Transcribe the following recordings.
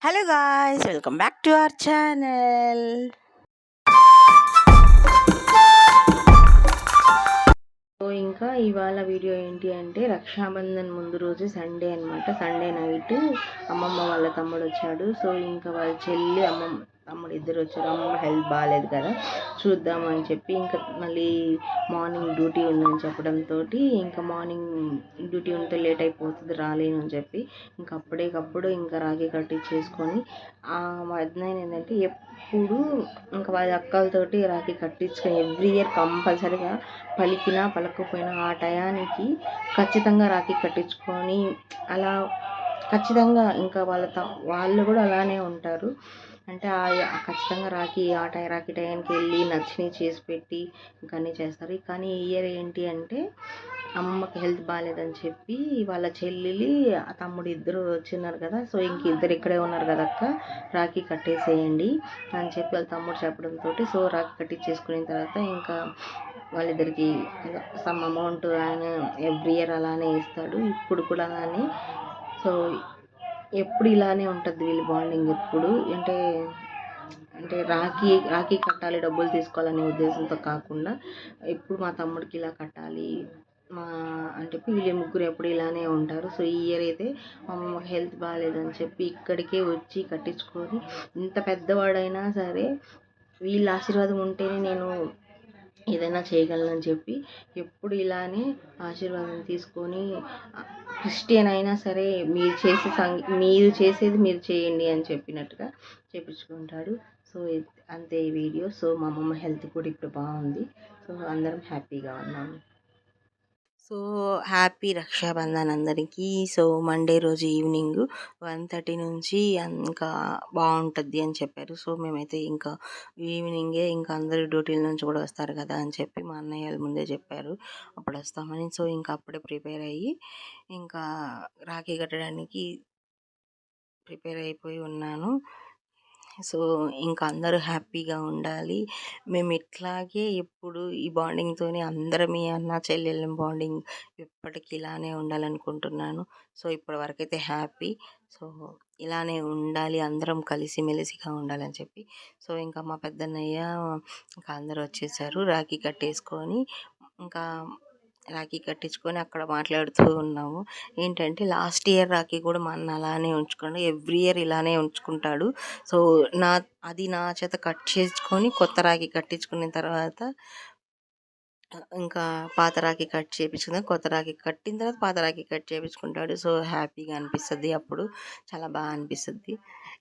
Hello guys, welcome back to our channel. So ఇంకా ఇవాళ video ఏంటి అంటే రక్షాబంధన్ ముందు రోజు సండే అనమాట. సండే నైట్ అమ్మమ్మ వాళ్ళ తమ్ముడు వచ్చాడు. సో ఇంకా వాళ్ళ చెల్లి అమ్మమ్మ తమ్ముడు ఇద్దరు వచ్చారు. అమ్మమ్మ హెల్త్ బాగాలేదు కదా, చూద్దామని చెప్పి ఇంకా మళ్ళీ మార్నింగ్ డ్యూటీ ఉందని చెప్పడంతో ఇంకా మార్నింగ్ డ్యూటీ ఉంటే లేట్ అయిపోతుంది రాలేను అని చెప్పి ఇంకా అప్పటికప్పుడు ఇంకా రాఖీ కట్టించేసుకొని వదిన ఏంటంటే ఎప్పుడు ఇంకా వాళ్ళ అక్కలతోటి రాఖీ కట్టించుకొని ఎవ్రీ ఇయర్ కంపల్సరీగా పలికినా పలకపోయినా ఆ టయానికి ఖచ్చితంగా రాఖీ కట్టించుకొని అలా ఖచ్చితంగా ఇంకా వాళ్ళు కూడా అలానే ఉంటారు. అంటే ఖచ్చితంగా రాఖీ టయానికి వెళ్ళి నచ్చినవి చేసి పెట్టి ఇంకా అన్నీ చేస్తారు. కానీ ఈ ఇయర్ ఏంటి అంటే అమ్మమ్మకి హెల్త్ బాగాలేదని చెప్పి వాళ్ళ చెల్లెలి తమ్ముడు ఇద్దరు వచ్చిన్నారు కదా, సో ఇంక ఇద్దరు ఇక్కడే ఉన్నారు కదా అక్క, రాఖీ కట్టేసేయండి అని చెప్పి వాళ్ళ తమ్ముడు చెప్పడంతో సో రాఖీ కట్టించేసుకున్న తర్వాత ఇంకా వాళ్ళిద్దరికి సమ్ అమౌంట్ ఆయన ఎవ్రీ ఇయర్ అలానే ఇస్తాడు. ఇప్పుడు కూడా అలానే. సో ఎప్పుడు ఇలానే ఉంటుంది వీళ్ళ బాండింగ్. ఎప్పుడు అంటే అంటే రాఖీ కట్టాలి, డబ్బులు తీసుకోవాలనే ఉద్దేశంతో కాకుండా ఎప్పుడు మా తమ్ముడికి ఇలా కట్టాలి అంటే వీళ్ళ ముగ్గురు ఎప్పుడు ఇలానే ఉంటారు. సో ఈ ఇయర్ అయితే మా అమ్మకి హెల్త్ బాగాలేదని చెప్పి ఇక్కడికే వచ్చి కట్టించుకొని, ఇంత పెద్దవాడైనా సరే వీళ్ళ ఆశీర్వాదం ఉంటేనే నేను ఏదైనా చేయగలనని చెప్పి ఎప్పుడు ఇలానే ఆశీర్వాదం తీసుకొని, క్రిస్టియన్ అయినా సరే మీరు చేసేది మీరు చేయండి అని చెప్పినట్టుగా చేపించుకుంటాడు. సో అంతే ఈ వీడియో. సో మా అమ్మమ్మ హెల్త్ కూడా ఇప్పుడు బాగుంది. సో అందరం హ్యాపీగా ఉన్నాము. సో హ్యాపీ రక్షాబంధన్ అందరికీ. సో మండే రోజు ఈవినింగ్ 1:30 నుంచి ఇంకా బాగుంటుంది అని చెప్పారు. సో మేమైతే ఇంకా ఈవినింగే ఇంకా అందరూ డ్యూటీల నుంచి కూడా వస్తారు కదా అని చెప్పి మా అన్నయ్య ముందే చెప్పారు అప్పుడు వస్తామని. సో ఇంకా అప్పుడే ప్రిపేర్ అయ్యి ఇంకా రాఖీ కట్టడానికి ప్రిపేర్ అయిపోయి ఉన్నాను. సో ఇంకా అందరూ హ్యాపీగా ఉండాలి. మేము ఇట్లాగే ఎప్పుడు ఈ బాండింగ్తోనే అందరం ఈ అన్న చెల్లెళ్ళ బాండింగ్ ఎప్పటికీ ఇలానే ఉండాలనుకుంటున్నాను. So ఇప్పటివరకైతే happy. సో ఇలానే ఉండాలి, అందరం కలిసిమెలిసిగా ఉండాలని చెప్పి. సో ఇంకా మా పెద్దన్నయ్య ఇంకా అందరూ వచ్చేసారు. రాఖీ కట్టేసుకొని ఇంకా రాఖీ కట్టించుకొని అక్కడ మాట్లాడుతూ ఉన్నాము. ఏంటంటే లాస్ట్ ఇయర్ రాఖీ కూడా మా అన్న అలానే ఉంచుకున్నాడు. ఎవ్రీ ఇయర్ ఇలానే ఉంచుకుంటాడు. సో నా చేత కట్ చేసుకొని కొత్త రాఖీ కట్టించుకున్న తర్వాత ఇంకా పాత రాఖీ కట్ చేయించుకుందాం, కొత్త రాఖీ కట్టిన తర్వాత పాత రాఖీ కట్ చేయించుకుంటాడు. సో హ్యాపీగా అనిపిస్తుంది. అప్పుడు చాలా బాగా అనిపిస్తుంది.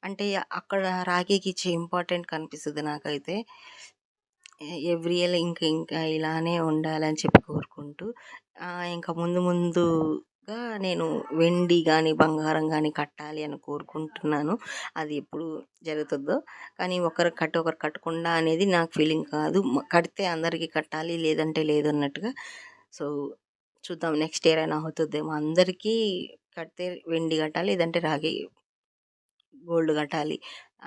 అంటే అక్కడ రాఖీకి ఇచ్చే ఇంపార్టెంట్ కనిపిస్తుంది నాకైతే. ఎవ్రీ ఇయర్ ఇంకా ఇలానే ఉండాలని చెప్పి కోరుకుంటూ ఇంకా ముందుగా నేను వెండి కానీ బంగారం కానీ కట్టాలి అని కోరుకుంటున్నాను. అది ఎప్పుడు జరుగుతుందో కానీ ఒకరు కట్టకుండా అనేది నాకు ఫీలింగ్ కాదు. కడితే అందరికీ కట్టాలి, లేదంటే లేదు అన్నట్టుగా. సో చూద్దాం, నెక్స్ట్ ఇయర్ అయినా అవుతుందేమో. అందరికీ కడితే వెండి కట్టాలి, లేదంటే రాగి గోల్డ్ కట్టాలి.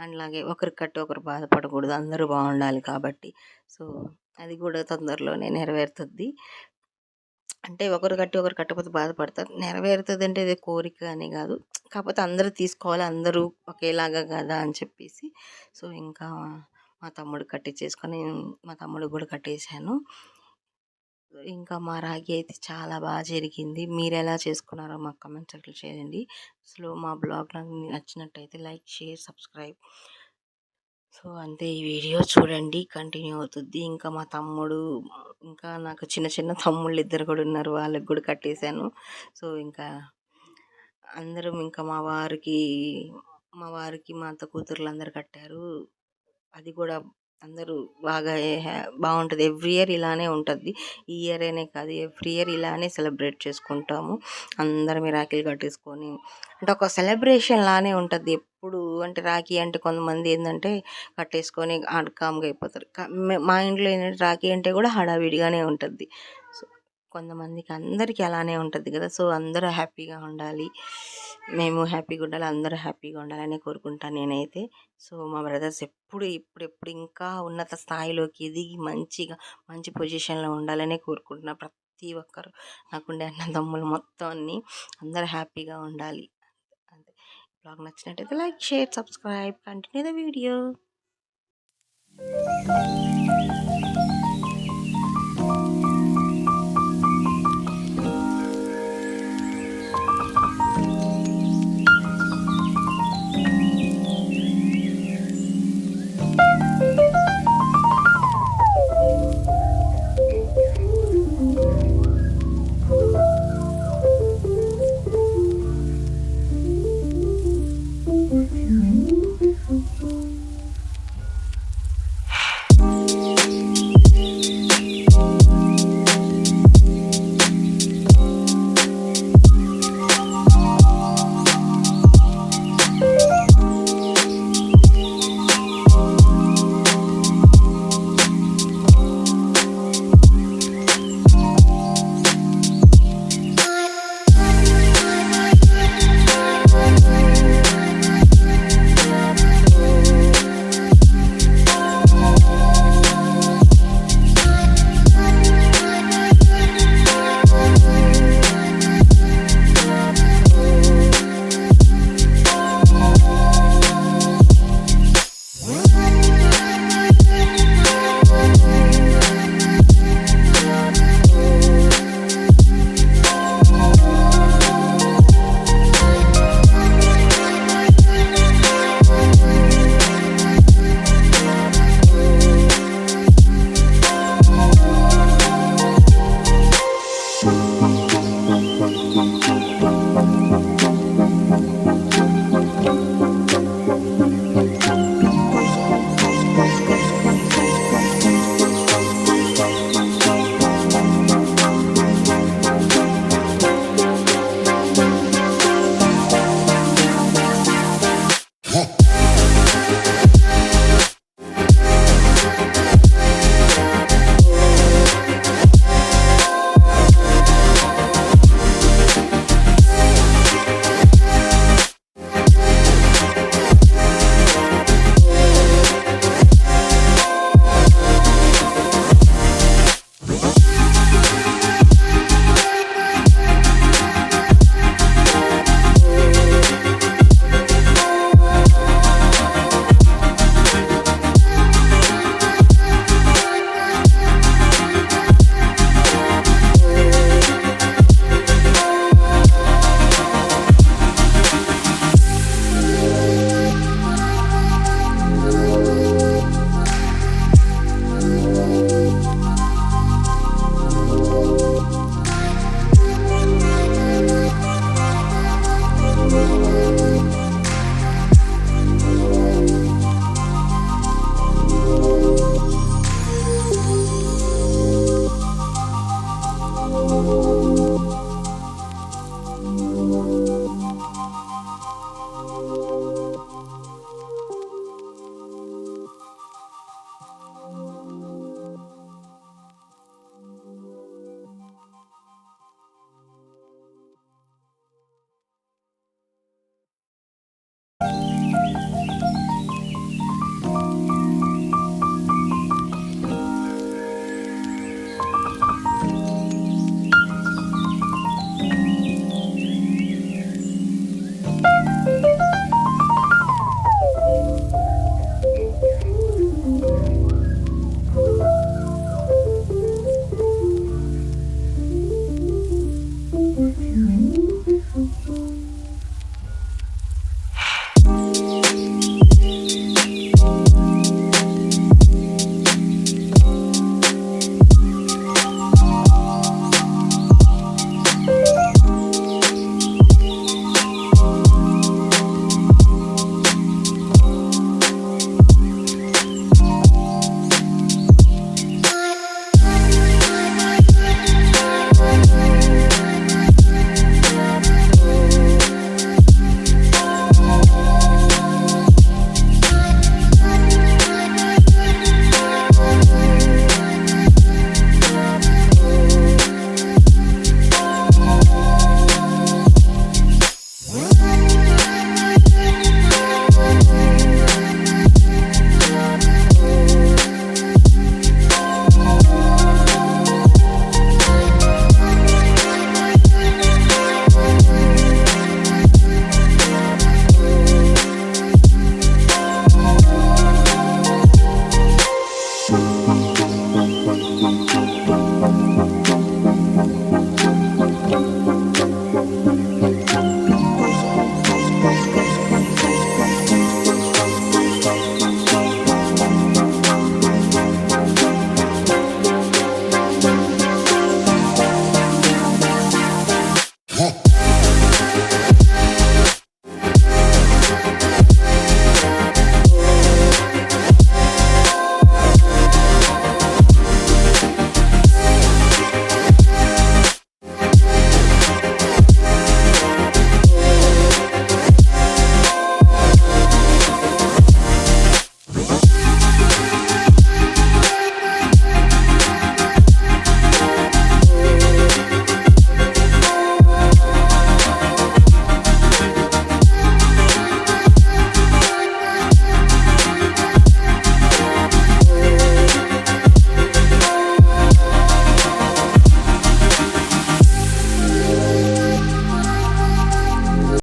అలాగే ఒకరికి కట్టి ఒకరు బాధపడకూడదు, అందరూ బాగుండాలి కాబట్టి. సో అది కూడా తొందరలోనే నెరవేరుతుంది. అంటే ఒకరు కట్టి ఒకరు కట్టకపోతే బాధపడతారు. నెరవేరుతుంది అంటే ఇది కోరిక అని కాదు, కాకపోతే అందరూ తీసుకోవాలి, అందరూ ఒకేలాగా కదా అని చెప్పేసి. సో ఇంకా మా తమ్ముడు కట్టించేసుకొని మా తమ్ముడు కూడా కట్టేశాను. ఇంకా మా రాఖీ అయితే చాలా బాగా జరిగింది. మీరు ఎలా చేసుకున్నారో మాకు కామెంట్ సెక్షన్లో చేయండి. సో మా బ్లాగ్ నాకు నచ్చినట్టయితే లైక్, షేర్, సబ్స్క్రైబ్. సో అంతే, ఈ వీడియో చూడండి, కంటిన్యూ అవుతుంది. ఇంకా మా తమ్ముడు ఇంకా నాకు చిన్న చిన్న తమ్ముళ్ళు ఇద్దరు కూడా ఉన్నారు, వాళ్ళకి కూడా కట్టేశాను. సో ఇంకా అందరం ఇంకా మా వారికి మా అత్త కూతుర్లు అందరు కట్టారు. అది కూడా అందరూ బాగా బాగుంటుంది. ఎవ్రీ ఇయర్ ఇలానే ఉంటుంది. ఈ ఇయర్ అనే కాదు, ఎవ్రీ ఇయర్ ఇలానే సెలబ్రేట్ చేసుకుంటాము. అందరం రాఖీలు కట్టేసుకొని అంటే ఒక సెలబ్రేషన్ లానే ఉంటుంది ఎప్పుడు. అంటే రాఖీ అంటే కొంతమంది ఏంటంటే కట్టేసుకొని కామ్గా అయిపోతారు. మా ఇంట్లో ఏంటంటే రాఖీ అంటే కూడా హడావిడిగానే ఉంటుంది. సో కొంతమందికి అందరికీ అలానే ఉంటుంది కదా. సో అందరూ హ్యాపీగా ఉండాలి, మేము హ్యాపీగా ఉండాలి, అందరూ హ్యాపీగా ఉండాలని కోరుకుంటాను నేనైతే. సో మా బ్రదర్స్ ఇప్పుడెప్పుడు ఇంకా ఉన్నత స్థాయిలోకి ఎదిగి మంచి పొజిషన్లో ఉండాలని కోరుకుంటున్నా. ప్రతి ఒక్కరు నాకుండే అన్నదమ్ములు మొత్తం అందరూ హ్యాపీగా ఉండాలి అంతే. బ్లాగ్ నచ్చినట్టయితే like, share, subscribe, continue the video.